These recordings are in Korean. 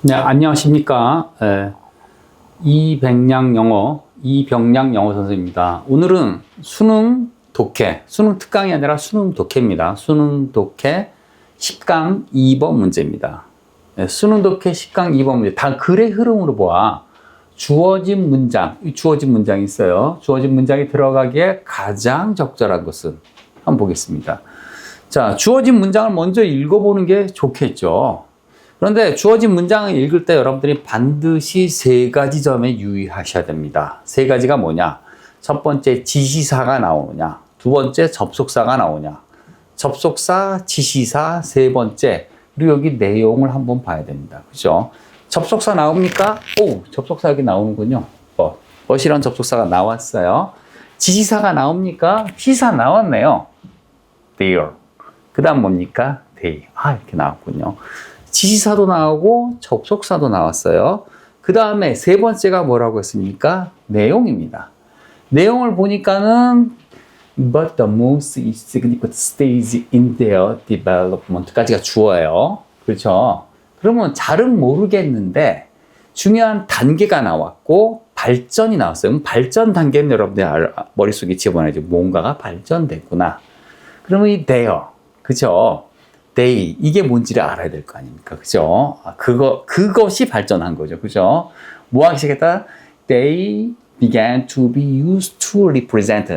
네, 안녕하십니까. 이병량 영어 선생님입니다. 오늘은 수능 독해, 수능 특강이 아니라 수능 독해입니다. 수능 독해 10강 2번 문제입니다. 수능 독해 10강 2번 문제. 다 글의 흐름으로 보아 주어진 문장이 있어요. 주어진 문장이 들어가기에 가장 적절한 것은 한번 보겠습니다. 자, 주어진 문장을 먼저 읽어보는 게 좋겠죠. 그런데 주어진 문장을 읽을 때 여러분들이 반드시 세 가지 점에 유의하셔야 됩니다. 세 가지가 뭐냐? 첫 번째, 지시사가 나오느냐? 두 번째, 접속사가 나오냐? 접속사, 지시사, 세 번째, 그리고 여기 내용을 한번 봐야 됩니다. 그죠? 접속사 나옵니까? 오, 접속사 여기 나오는군요. 이란 접속사가 나왔어요. 지시사가 나옵니까? 지시사 나왔네요. There. 그 다음 뭡니까? They. 이렇게 나왔군요. 지시사도 나오고 접속사도 나왔어요. 그 다음에 세 번째가 뭐라고 했습니까? 내용입니다. 내용을 보니까는 But the most significant stage in their development까지가 주어예요. 그렇죠? 그러면 잘은 모르겠는데 중요한 단계가 나왔고 발전이 나왔어요. 그럼 발전 단계는 여러분들 머릿속에 집어넣어야죠. 뭔가가 발전됐구나. 그러면 이 there, 그죠? They, 이게 뭔지를 알아야 될 거 아닙니까? 그죠? 그것이 발전한 거죠. 그죠? 뭐 하기 시작했다? They began to be used to represent.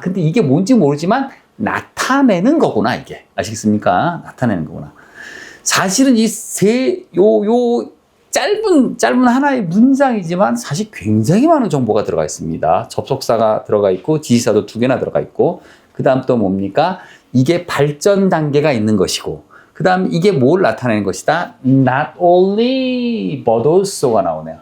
근데 이게 뭔지 모르지만 나타내는 거구나, 이게. 아시겠습니까? 나타내는 거구나. 사실은 짧은 하나의 문장이지만 사실 굉장히 많은 정보가 들어가 있습니다. 접속사가 들어가 있고, 지시사도 2개나 들어가 있고, 그 다음 또 뭡니까? 이게 발전 단계가 있는 것이고, 그 다음 이게 뭘 나타내는 것이다? Not only but also가 나오네요.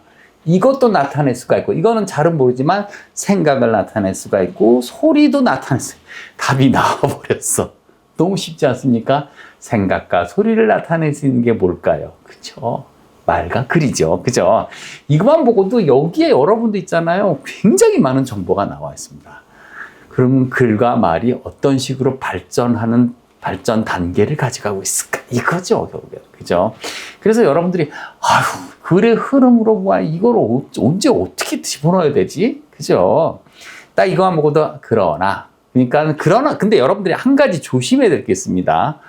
이것도 나타낼 수가 있고, 이거는 잘은 모르지만 생각을 나타낼 수가 있고, 소리도 나타낼 수 있고, 답이 나와버렸어. 너무 쉽지 않습니까? 생각과 소리를 나타낼 수 있는 게 뭘까요? 그죠? 말과 글이죠. 그죠? 이것만 보고도 여기에 여러분도 있잖아요. 굉장히 많은 정보가 나와 있습니다. 그러면 글과 말이 어떤 식으로 발전 단계를 가져가고 있을까? 이거죠, 결국에. 그죠? 그래서 여러분들이, 글의 흐름으로 봐, 이걸 언제 어떻게 집어넣어야 되지? 그죠? 딱 이거만 보고도, 근데 여러분들이 한 가지 조심해야 될 게 있습니다.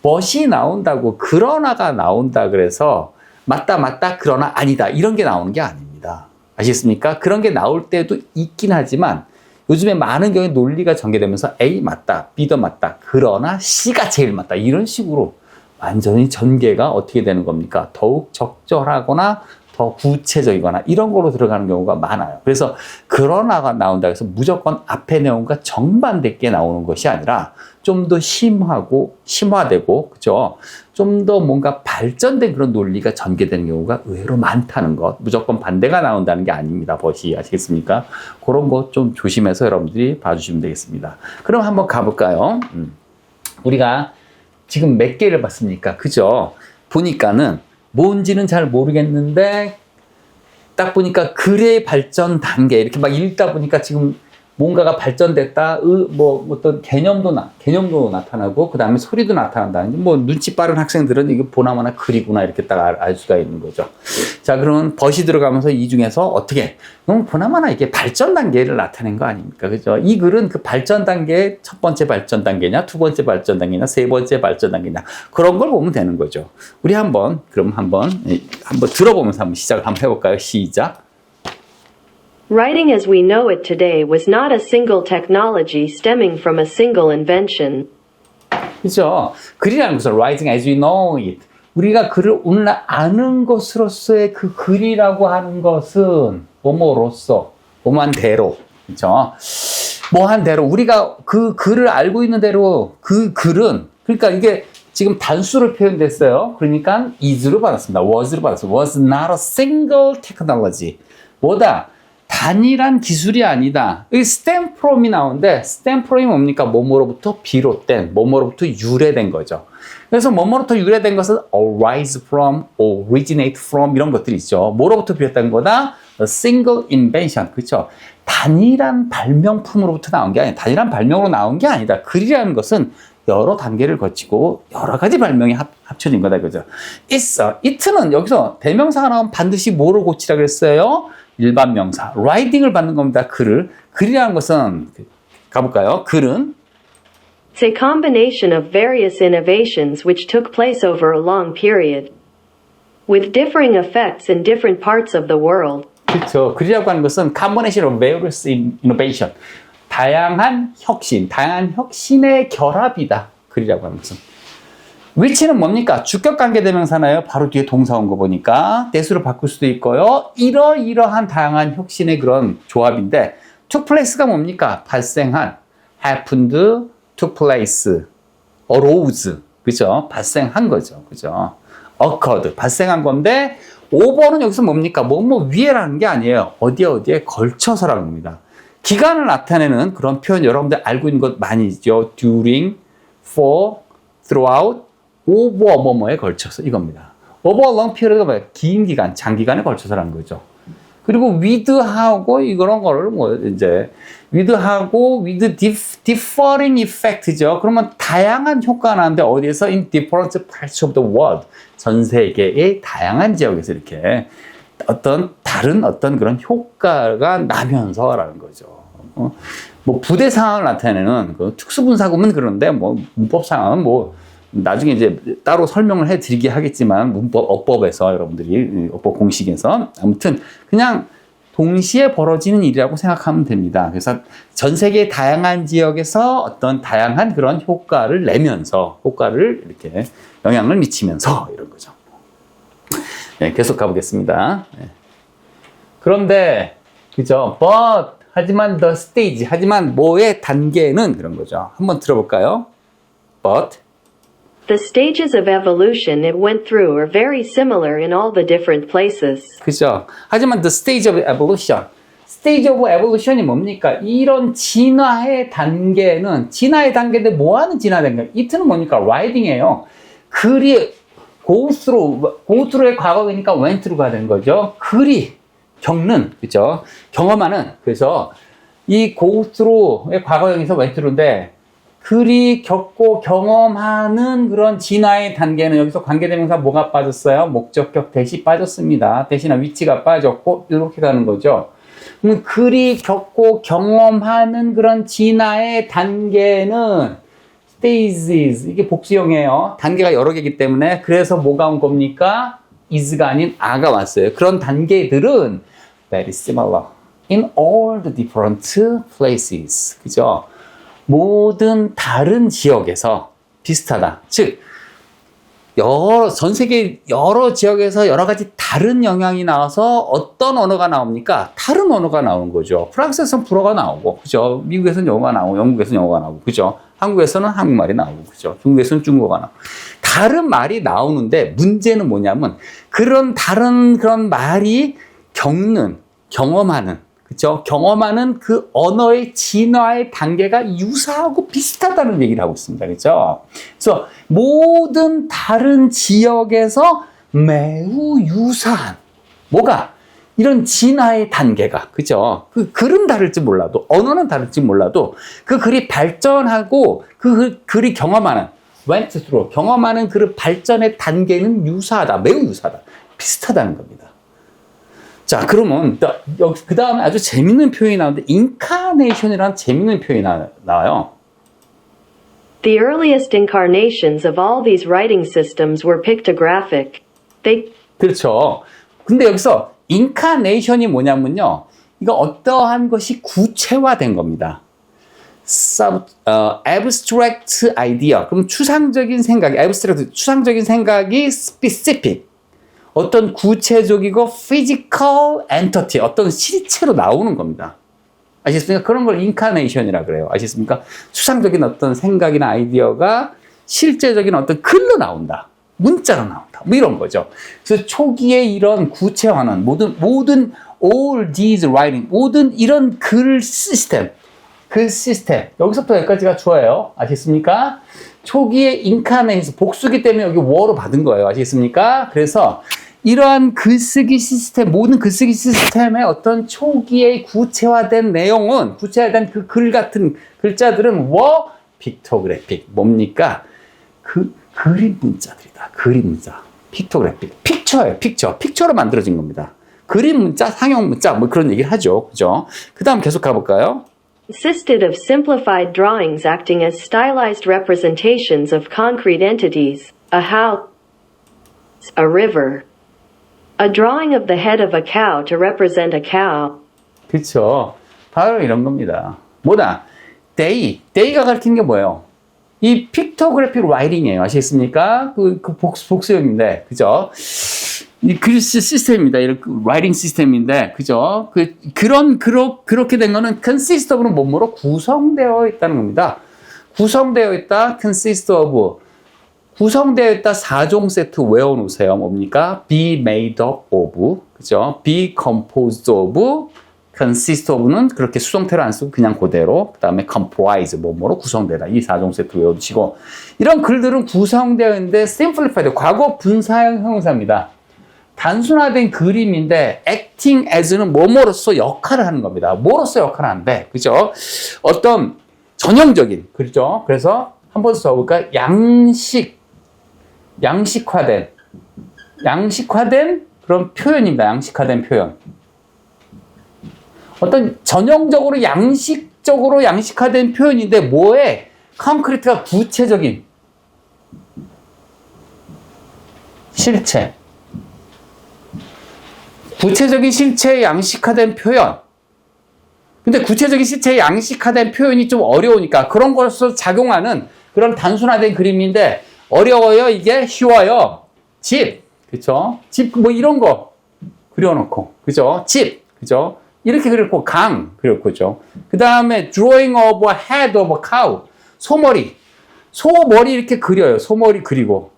but이 나온다고, 그러나가 나온다 그래서, 맞다, 그러나 아니다. 이런 게 나오는 게 아닙니다. 아시겠습니까? 그런 게 나올 때도 있긴 하지만, 요즘에 많은 경우에 논리가 전개되면서 A 맞다, B도 맞다, 그러나 C가 제일 맞다. 이런 식으로 완전히 전개가 어떻게 되는 겁니까? 더욱 적절하거나 더 구체적이거나 이런 거로 들어가는 경우가 많아요. 그래서 그러나가 나온다 해서 무조건 앞의 내용과 정반대게 나오는 것이 아니라 좀 더 심화되고, 그죠? 좀 더 뭔가 발전된 그런 논리가 전개되는 경우가 의외로 많다는 것. 무조건 반대가 나온다는 게 아닙니다. 버시 아시겠습니까? 그런 것 좀 조심해서 여러분들이 봐주시면 되겠습니다. 그럼 한번 가볼까요? 우리가 지금 몇 개를 봤습니까? 그죠? 보니까는 뭔지는 잘 모르겠는데 딱 보니까 글의 발전 단계 이렇게 막 읽다 보니까 지금 뭔가가 발전됐다, 어떤 개념도 나타나고, 그 다음에 소리도 나타난다는, 눈치 빠른 학생들은 이거 보나마나 글이구나, 이렇게 딱 알 수가 있는 거죠. 자, 그러면 벗이 들어가면서 이 중에서 너무 보나마나 이게 발전 단계를 나타낸 거 아닙니까? 그죠? 이 글은 그 발전 단계의 첫 번째 발전 단계냐, 두 번째 발전 단계냐, 세 번째 발전 단계냐, 그런 걸 보면 되는 거죠. 우리 한번 들어보면서 한번 시작을 한번 해볼까요? 시작. Writing as we know it today was not a single technology stemming from a single invention. 그렇죠. 글이라는 것은 writing as we know it. 우리가 글을 오늘날 아는 것으로서의 그 글이라고 하는 것은 뭐한 대로. 그렇죠. 뭐한 대로 우리가 그 글을 알고 있는 대로 그 글은 그러니까 이게 지금 단수로 표현됐어요. 그러니까 is로 받았습니다. was로 받았어요. was not a single technology. 단일한 기술이 아니다. 여기 stem from이 나오는데 stem from이 뭡니까? 뭐뭐로부터 비롯된, 뭐뭐로부터 유래된 거죠. 그래서 뭐뭐로부터 유래된 것은 arise from, originate from 이런 것들이 있죠. 뭐로부터 비롯된 거다? A single invention. 그렇죠? 단일한 발명품으로부터 나온 게 아니다. 단일한 발명으로 나온 게 아니다. 글이라는 것은 여러 단계를 거치고 여러 가지 발명이 합쳐진 거다 이거죠. it는 여기서 대명사가 나오면 반드시 뭐를 고치라 그랬어요? 일반 명사. writing을 받는 겁니다. 글이라는 것은 가볼까요? 글은 It's a combination of various innovations which took place over a long period, with differing effects in different parts of the world. 그렇죠. 글이라고 하는 것은 combination of various innovation. 다양한 혁신의 결합이다. 글이라고 하는 것은. which는 뭡니까? 주격관계 대명사나요? 바로 뒤에 동사 온 거 보니까 대수로 바꿀 수도 있고요. 이러이러한 다양한 혁신의 그런 조합인데 took place가 뭡니까? 발생한 happened, took place, arose. 그죠? 발생한 거죠. 그죠? occurred. 발생한 건데 over는 여기서 뭡니까? 위에라는 게 아니에요. 어디에 걸쳐서라는 겁니다. 기간을 나타내는 그런 표현 여러분들 알고 있는 것 많이 있죠. during, for, throughout, over 뭐뭐에 걸쳐서 이겁니다. over a long period가 뭐예요? 긴 기간, 장기간에 걸쳐서라는 거죠. 그리고 with하고 이런 거를 with하고 with differing effect죠. 그러면 다양한 효과가 나는데 어디에서 in different parts of the world 전 세계의 다양한 지역에서 이렇게 다른 그런 효과가 나면서라는 거죠. 부대 상황을 나타내는 그 특수분사구문 그런데 문법 상황은 나중에 이제 따로 설명을 해드리게 하겠지만 어법에서 여러분들이 어법 공식에서 아무튼 그냥 동시에 벌어지는 일이라고 생각하면 됩니다. 그래서 전 세계 다양한 지역에서 어떤 다양한 그런 효과를 내면서 효과를 이렇게 영향을 미치면서 이런 거죠. 네, 계속 가보겠습니다. 네. 그런데 그죠? 하지만 the stage 하지만 뭐의 단계는 그런 거죠. 한번 들어볼까요? But The stages of evolution it went through are very similar in all the different places. 그죠? 하지만 the stage of evolution stage of evolution이 뭡니까? 이런 진화의 단계인데 뭐하는 진화 단계? it는 뭡니까? writing이에요. 글이 go through의 과거이니까 went through가 되는 거죠. 글이 겪는, 그죠? 경험하는, 그래서 이 go through의 과거형에서 went through인데 글이 겪고 경험하는 그런 진화의 단계는 여기서 관계대명사 뭐가 빠졌어요? 목적격 대시 빠졌습니다. 대시나 위치가 빠졌고 이렇게 가는 거죠. 글이 겪고 경험하는 그런 진화의 단계는 stages, 이게 복수형이에요. 단계가 여러 개이기 때문에 그래서 뭐가 온 겁니까? is가 아닌 a가 왔어요. 그런 단계들은 very similar in all the different places. 그죠? 모든 다른 지역에서 비슷하다. 즉, 전 세계 여러 지역에서 여러 가지 다른 영향이 나와서 어떤 언어가 나옵니까? 다른 언어가 나오는 거죠. 프랑스에서는 불어가 나오고, 그죠? 미국에서는 영어가 나오고, 영국에서는 영어가 나오고, 그죠? 한국에서는 한국말이 나오고, 그죠? 중국에서는 중국어가 나오고. 다른 말이 나오는데 문제는 뭐냐면 그런 다른 그런 말이 경험하는, 그죠? 경험하는 그 언어의 진화의 단계가 유사하고 비슷하다는 얘기를 하고 있습니다. 그죠? 그래서 모든 다른 지역에서 매우 유사한, 이런 진화의 단계가, 그죠? 그 글은 다를지 몰라도, 언어는 다를지 몰라도, 그 글이 발전하고, 그 글이 went through, 경험하는 그 발전의 단계는 매우 유사하다. 비슷하다는 겁니다. 자, 그러면 그 다음에 아주 재밌는 표현이 나오는데 incarnation이라는 재밌는 표현이 나와요. The earliest incarnations of all these writing systems were pictographic. 그렇죠. 근데 여기서 incarnation이 뭐냐면요. 이거 어떠한 것이 구체화된 겁니다. abstract idea. 그럼 추상적인 생각이 specific. 어떤 구체적이고 physical entity, 어떤 실체로 나오는 겁니다. 아시겠습니까? 그런 걸 incarnation이라 그래요. 아시겠습니까? 추상적인 어떤 생각이나 아이디어가 실제적인 어떤 글로 나온다. 문자로 나온다. 이런 거죠. 그래서 초기에 이런 구체화는 모든 all these writing, 모든 이런 글 시스템, 여기서부터 여기까지가 좋아요. 아시겠습니까? 초기에 incarnation, 복수기 때문에 여기 워로 받은 거예요. 아시겠습니까? 그래서 이러한 글쓰기 시스템, 모든 글쓰기 시스템의 어떤 초기에 구체화된 내용은, 구체화된 그 글 같은 글자들은 were 픽토그래픽. 뭡니까? 그림 문자들이다. 그림 문자. 픽토그래픽. 픽처예요. 픽처로 만들어진 겁니다. 그림 문자, 상형 문자, 뭐 그런 얘기를 하죠. 그죠? 그 다음 계속 가볼까요? Consisted of simplified drawings acting as stylized representations of concrete entities, a house, a river, a drawing of the head of a cow to represent a cow. 그쵸. 바로 이런 겁니다. 뭐다? 데이가 가리키는 게 뭐예요? 이 픽토그래픽 라이팅이에요. 아시겠습니까? 복수형인데, 그죠? 이 글씨 시스템입니다. 이런 라이팅 시스템인데, 그죠? 그렇게 된 거는 consist of는 뭐뭐로 구성되어 있다는 겁니다. 구성되어 있다, consist of. 구성되어 있다 4종 세트 외워놓으세요. 뭡니까? be made up of. 그죠? be composed of. consist of는 그렇게 수동태로 안 쓰고 그냥 그대로. 그 다음에 comprise, 뭐뭐로 구성되다. 이 4종 세트 외워두시고. 이런 글들은 구성되어 있는데 simplified, 과거 분사형 형용사입니다. 단순화된 그림인데 acting as는 뭐뭐로서 역할을 하는 겁니다. 뭐로서 역할을 하는데, 그죠? 어떤 전형적인, 그렇죠? 그래서 한번 써볼까요? 양식화된 그런 표현입니다. 양식화된 표현. 어떤 전형적으로 양식화된 표현인데 뭐에 콘크리트가 구체적인 실체. 구체적인 실체의 양식화된 표현. 근데 구체적인 실체의 양식화된 표현이 좀 어려우니까 그런 것으로 작용하는 그런 단순화된 그림인데 어려워요. 이게 쉬워요. 집. 그쵸? 집, 뭐 이런 거 그려놓고. 그죠? 집. 그죠? 이렇게 그렸고, 강. 그렸고, 그죠? 그 다음에 drawing of a head of a cow. 소머리. 소머리 이렇게 그려요. 소머리 그리고.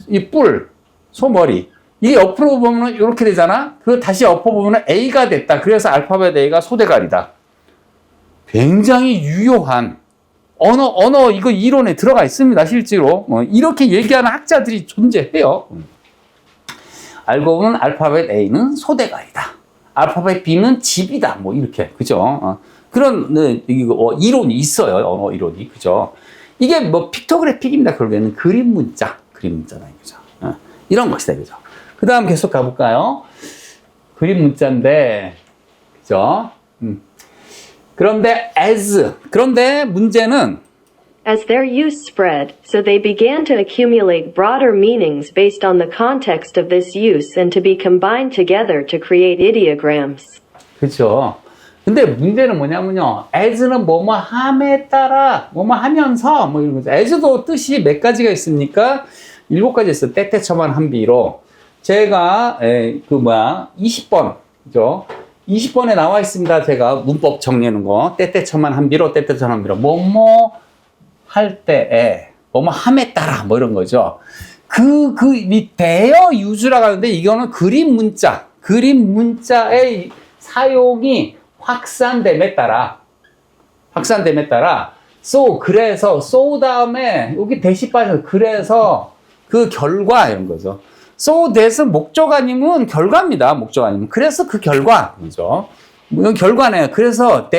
이 뿔. 소머리. 이게 옆으로 보면 이렇게 되잖아? 그거 다시 엎어보면 A가 됐다. 그래서 알파벳 A가 소대가리다. 굉장히 유효한 언어 이거 이론에 들어가 있습니다. 실제로. 이렇게 얘기하는 학자들이 존재해요. 알고 보면 알파벳 A는 소대가리다. 알파벳 B는 집이다. 뭐 이렇게. 그죠? 그런 이론이 있어요. 언어 이론이. 그죠? 이게 뭐 픽토그래픽입니다. 결국에는 그림 문자다. 그죠? 이런 것이다. 그죠? 그 다음 계속 가볼까요? 그림 문자인데, 그죠? 그런데 문제는 As their use spread, so they began to accumulate broader meanings based on the context of this use and to be combined together to create ideograms. 그죠? 근데 문제는 뭐냐면요. as는 뭐뭐 함에 따라, 뭐뭐 하면서, 뭐 이런 거죠. as도 뜻이 몇 가지가 있습니까? 7가지 있어요. 때때처만 한비로. 제가 20번 그죠? 20번에 나와 있습니다. 제가 문법 정리하는 거. 때때처만 한비로 때때처만 한비로 뭐뭐 할 때에 뭐뭐 함에 따라 뭐 이런 거죠. 이 대여 유주라고 하는데 이거는 그림 문자의 사용이 확산됨에 따라 그래서 다음에 여기 대시 빠져서 그래서 그 결과 이런 거죠. So that은 목적 아니면 결과입니다. 목적 아니면. 그래서 그 결과. 그죠? 이건 결과네요. 그래서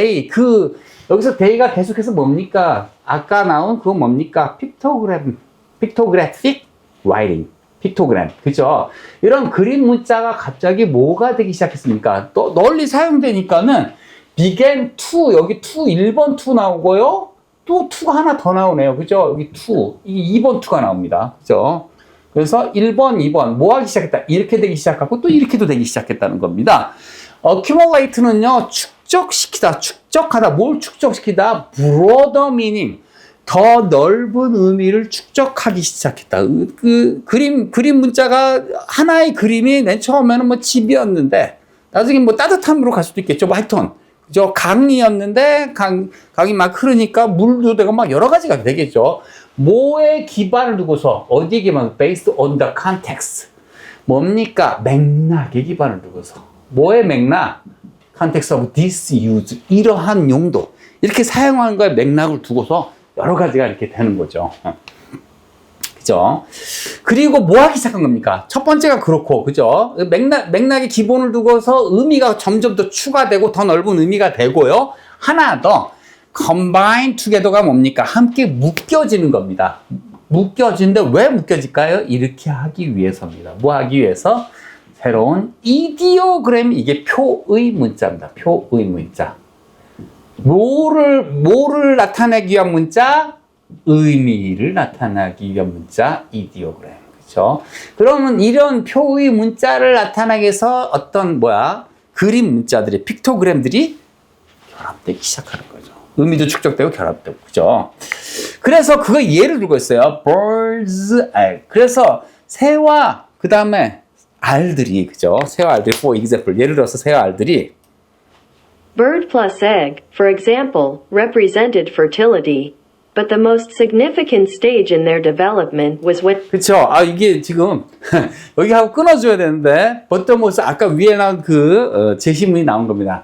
여기서 they가 계속해서 뭡니까? 아까 나온 그거 뭡니까? 픽토그래픽 라이팅. 픽토그램. 그죠? 이런 그림 문자가 갑자기 뭐가 되기 시작했습니까? 또 널리 사용되니까는 began to, 여기 1번 2 나오고요. 또 2가 하나 더 나오네요. 그죠? 여기 2, 2번 2가 나옵니다. 그죠? 그래서 1번, 2번 뭐 하기 시작했다? 이렇게 되기 시작하고 또 이렇게도 되기 시작했다는 겁니다. accumulate는요. 축적하다. 뭘 축적시키다? broader meaning. 더 넓은 의미를 축적하기 시작했다. 그림 문자가 하나의 그림이 맨 처음에는 뭐 집이었는데 나중에 뭐 따뜻함으로 갈 수도 있겠죠. 뭐 하여튼 그죠? 강이었는데 강이 막 흐르니까 물도 되고 막 여러 가지가 되겠죠. 뭐에 기반을 두고서 어디에 기반? Based on the context. 뭡니까? 맥락에 기반을 두고서. 뭐의 맥락? Context of this use. 이러한 용도. 이렇게 사용하는 거에 맥락을 두고서 여러 가지가 이렇게 되는 거죠. 그죠? 그리고 뭐 하기 시작한 겁니까? 첫 번째가 그렇고, 그죠? 맥락의 기본을 두고서 의미가 점점 더 추가되고 더 넓은 의미가 되고요. 하나 더. combine together가 뭡니까? 함께 묶여지는 겁니다. 묶여지는데 왜 묶여질까요? 이렇게 하기 위해서입니다. 뭐 하기 위해서? 새로운 이디오그램, 이게 표의 문자입니다. 표의 문자. 뭐를 나타내기 위한 문자? 의미를 나타내기 위한 문자, 이디오그램. 그렇죠? 그러면 이런 표의 문자를 나타내기 위해서 어떤 그림 문자들이, 픽토그램들이 결합되기 시작하는 거죠. 의미도 축적되고 결합되고, 그죠? 그래서 그거 예를 들고 있어요. birds 알. 그래서 새와 그 다음에 알들이, 그죠? 새와 알들이, for example, 예를 들어서 새와 알들이 Bird plus egg, for example, represented fertility. But the most significant stage in their development was when 그쵸. 이게 지금, 여기 하고 끊어줘야 되는데, 버터모스, 아까 위에 나온 제시문이 나온 겁니다.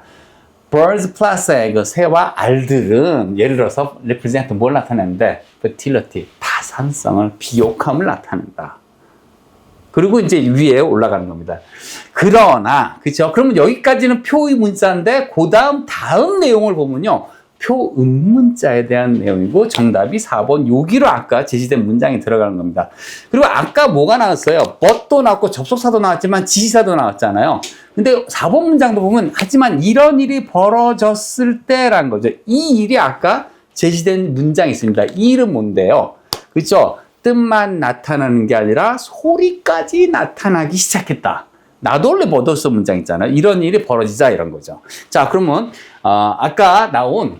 birds plus egg, 새와 알들은, 예를 들어서, represent 뭘 나타내는데, fertility, 다산성을, 비옥함을 나타낸다. 그리고 이제 위에 올라가는 겁니다. 그러나, 그쵸. 그러면 여기까지는 표의 문자인데, 다음 내용을 보면요. 표음문자에 대한 내용이고 정답이 4번 여기로 아까 제시된 문장이 들어가는 겁니다. 그리고 아까 뭐가 나왔어요? but도 나왔고 접속사도 나왔지만 지시사도 나왔잖아요. 근데 4번 문장도 보면 하지만 이런 일이 벌어졌을 때라는 거죠. 이 일이 아까 제시된 문장이 있습니다. 이 일은 뭔데요? 그렇죠? 뜻만 나타나는 게 아니라 소리까지 나타나기 시작했다. 나도 원래 버더스 문장 있잖아요. 이런 일이 벌어지자 이런 거죠. 자, 그러면 아까 나온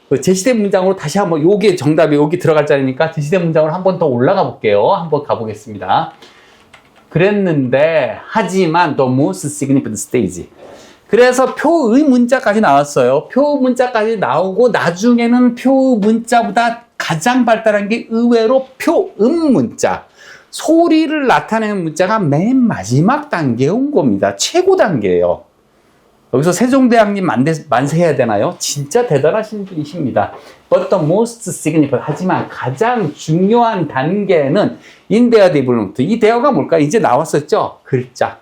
그 제시된 문장으로 다시 한번 요게 정답이 여기 들어갈 자리니까 제시된 문장으로 한번 더 올라가 볼게요. 한번 가보겠습니다. 그랬는데 하지만 the most significant stage. 그래서 표의 문자까지 나왔어요. 표 문자까지 나오고 나중에는 표 문자보다 가장 발달한 게 의외로 표음 문자. 소리를 나타내는 문자가 맨 마지막 단계에 온 겁니다. 최고 단계예요. 여기서 세종대왕님 만세해야 되나요? 진짜 대단하신 분이십니다. But the most significant, 하지만 가장 중요한 단계는 in their development. 이 대어가 뭘까요? 이제 나왔었죠? 글자,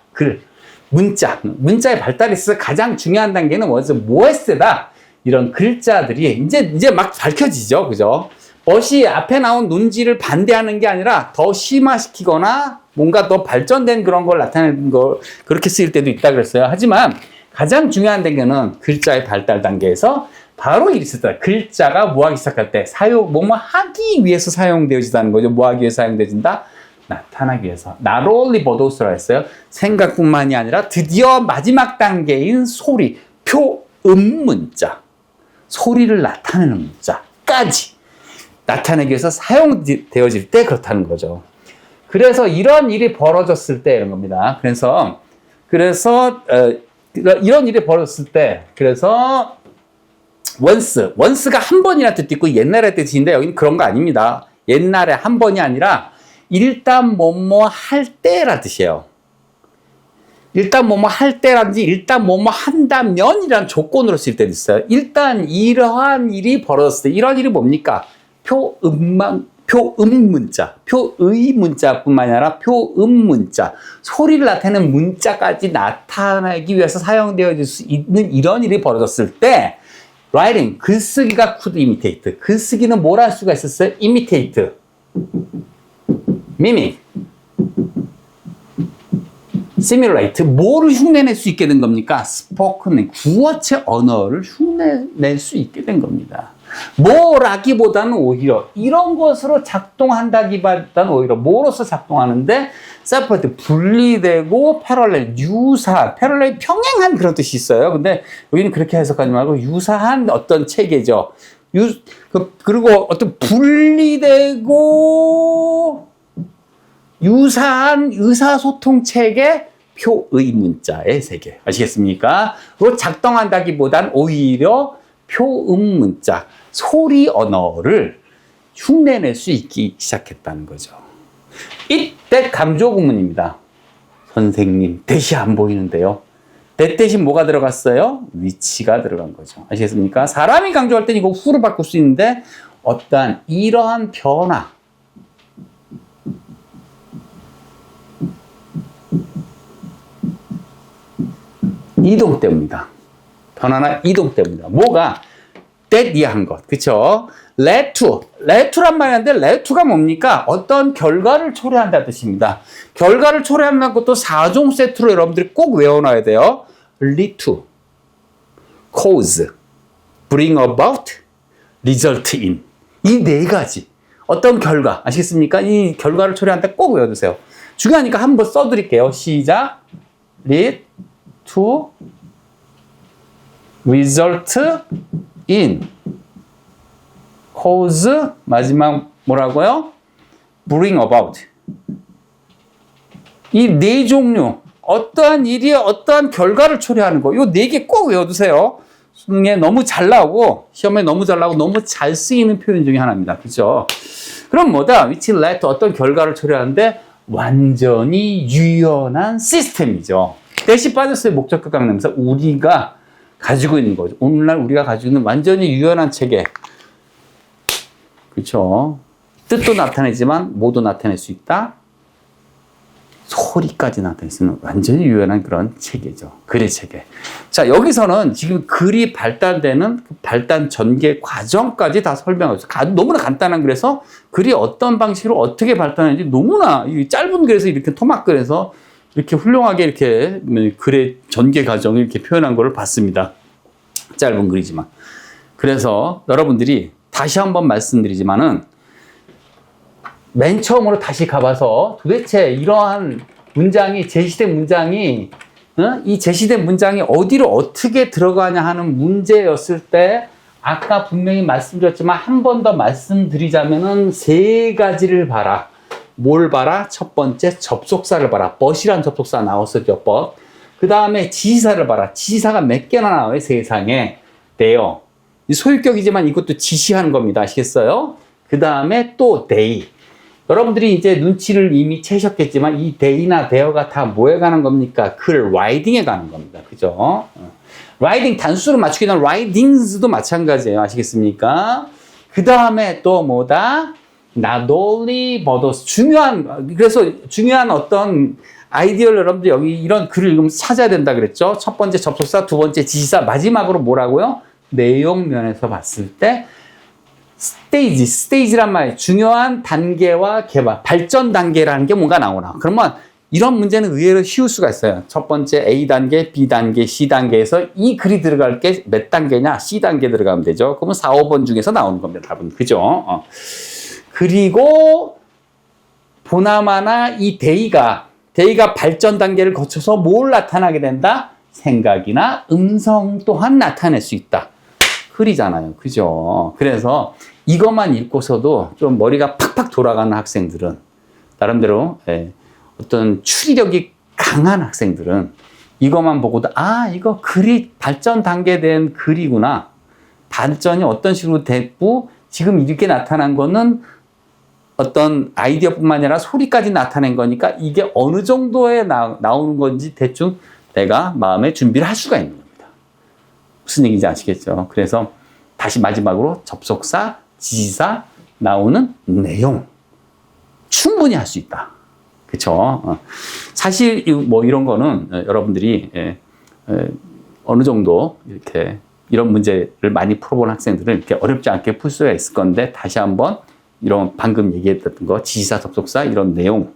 문자의 발달에 있어서 가장 중요한 단계는 뭐였다? 이런 글자들이 이제 막 밝혀지죠. 그죠? 벗이 앞에 나온 논지를 반대하는 게 아니라 더 심화시키거나 뭔가 더 발전된 그런 걸 나타내는 걸 그렇게 쓰일 때도 있다 그랬어요. 하지만 가장 중요한 단계는 글자의 발달 단계에서 바로 이리 있었다. 글자가 뭐하기 시작할 때 뭐뭐 하기 위해서 사용되어진다는 거죠. 뭐하기 위해서 사용되어진다? 나타나기 위해서. Not only 버도스라 했어요. 생각뿐만이 아니라 드디어 마지막 단계인 소리, 표음 문자, 소리를 나타내는 문자까지 나타내기 위해서 사용되어질 때 그렇다는 거죠. 그래서 이런 일이 벌어졌을 때 이런 겁니다. 그래서 이런 일이 벌어졌을 때 그래서 once가 한 번이나 뜻도 있고 옛날에 뜻인데 여기는 그런 거 아닙니다. 옛날에 한 번이 아니라 일단 뭐뭐 할 때라 뜻이에요. 일단 뭐뭐 할 때라든지 일단 뭐뭐 한다면이라는 조건으로 쓸 때도 있어요. 일단 이러한 일이 벌어졌을 때 이런 일이 뭡니까? 표음 문자, 표의 문자뿐만 아니라 표음 문자, 소리를 나타내는 문자까지 나타내기 위해서 사용되어질 수 있는 이런 일이 벌어졌을 때 writing, 글쓰기가 could imitate. 글쓰기는 뭘 할 수가 있었어요? imitate, mimic, simulate. 뭐를 흉내낼 수 있게 된 겁니까? spoken, 구어체 언어를 흉내낼 수 있게 된 겁니다. 뭐라기보다는 오히려 이런 것으로 작동한다기보다는 오히려 뭐로서 작동하는데 separate, 분리되고 패럴렐, 패럴렐 평행한 그런 뜻이 있어요. 근데 여기는 그렇게 해석하지 말고 유사한 어떤 체계죠. 그리고 어떤 분리되고 유사한 의사소통 체계, 표의 문자의 세계. 아시겠습니까? 로 작동한다기보단 오히려 표음 문자, 소리 언어를 흉내낼 수 있기 시작했다는 거죠. 이때 강조 구문입니다. 선생님, 대시 안 보이는데요. 대 대신 뭐가 들어갔어요? 위치가 들어간 거죠. 아시겠습니까? 사람이 강조할 땐 이거 후로 바꿀 수 있는데 어떠한 이러한 변화, 이동 때문이다. 변화나 이동 때문이다. 뭐가 that 이해한 것. 그쵸? led to란 말이 있는데 led to가 뭡니까? 어떤 결과를 초래한다는 뜻입니다. 결과를 초래한다는 것도 4종 세트로 여러분들이 꼭 외워놔야 돼요. lead to, cause, bring about, result in. 이 네 가지. 어떤 결과, 아시겠습니까? 이 결과를 초래한다 꼭 외워두세요. 중요하니까 한번 써드릴게요. 시작. lead to, result in, cause, 마지막 뭐라고요? bring about. 이 네 종류, 어떠한 일이 어떠한 결과를 초래하는 거, 이 네 개 꼭 외워두세요. 수능에 너무 잘 나오고, 시험에 너무 잘 나오고, 너무 잘 쓰이는 표현 중에 하나입니다. 그죠? 그럼 뭐다? which led to 어떤 결과를 초래하는데, 완전히 유연한 시스템이죠. 대시 빠졌어요. 목적격 강남에서 우리가 가지고 있는 거죠. 오늘날 우리가 가지고 있는 완전히 유연한 체계. 그렇죠. 뜻도 나타내지만 뭐도 나타낼 수 있다. 소리까지 나타낼 수 있는 완전히 유연한 그런 체계죠. 글의 체계. 자, 여기서는 지금 글이 발달되는 그 발달 전개 과정까지 다 설명하고 있어요. 너무나 간단한 글에서 글이 어떤 방식으로 어떻게 발달하는지 너무나 이 짧은 글에서 이렇게 토막글에서 이렇게 훌륭하게 이렇게 글의 전개 과정을 이렇게 표현한 것을 봤습니다. 짧은 글이지만. 그래서 여러분들이 다시 한번 말씀드리지만은 맨 처음으로 다시 가봐서 도대체 이러한 문장이 제시된 문장이 이 제시된 문장이 어디로 어떻게 들어가냐 하는 문제였을 때 아까 분명히 말씀드렸지만 한 번 더 말씀드리자면은 세 가지를 봐라. 뭘 봐라? 첫 번째 접속사를 봐라. but이란 접속사 나왔었죠. but. 그 다음에 지시사를 봐라. 지시사가 몇 개나 나와요 세상에. 돼요. 소유격이지만 이것도 지시하는 겁니다. 아시겠어요? 그 다음에 또 they. 여러분들이 이제 눈치를 이미 채셨겠지만 이 they나 there가 다 뭐에 가는 겁니까? 글 writing에 가는 겁니다. 그죠? writing 단수로 맞추기 위한 writings도 마찬가지예요. 아시겠습니까? 그 다음에 또 뭐다? not only but also 중요한 어떤 아이디어를 여러분들 여기 이런 글을 읽으면 찾아야 된다 그랬죠? 첫 번째 접속사, 두 번째 지시사, 마지막으로 뭐라고요? 내용 면에서 봤을 때 스테이지란 말이 중요한 단계와 개발, 발전 단계라는 게 뭔가 나오나. 그러면 이런 문제는 의외로 쉬울 수가 있어요. 첫 번째 A단계, B단계, C단계에서 이 글이 들어갈 게 몇 단계냐? C단계 들어가면 되죠. 그러면 4, 5번 중에서 나오는 겁니다. 답은. 그죠? 그리고 보나마나 이 대의가 발전 단계를 거쳐서 뭘 나타나게 된다? 생각이나 음성 또한 나타낼 수 있다. 글이잖아요. 그죠? 그래서 이것만 읽고서도 좀 머리가 팍팍 돌아가는 학생들은 나름대로 어떤 추리력이 강한 학생들은 이것만 보고도 이거 글이 발전 단계된 글이구나. 발전이 어떤 식으로 됐고 지금 이렇게 나타난 거는 어떤 아이디어뿐만 아니라 소리까지 나타낸 거니까 이게 어느 정도에 나오는 건지 대충 내가 마음에 준비를 할 수가 있는 겁니다. 무슨 얘기인지 아시겠죠? 그래서 다시 마지막으로 접속사, 지시사, 나오는 내용 충분히 할 수 있다. 그렇죠? 사실 뭐 이런 거는 여러분들이 어느 정도 이렇게 이런 문제를 많이 풀어본 학생들은 이렇게 어렵지 않게 풀 수가 있을 건데 다시 한번 이런 방금 얘기했던 거 지시사, 접속사 이런 내용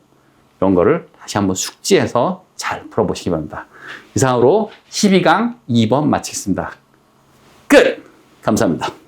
이런 거를 다시 한번 숙지해서 잘 풀어보시기 바랍니다. 이상으로 12강 2번 마치겠습니다. 끝! 감사합니다.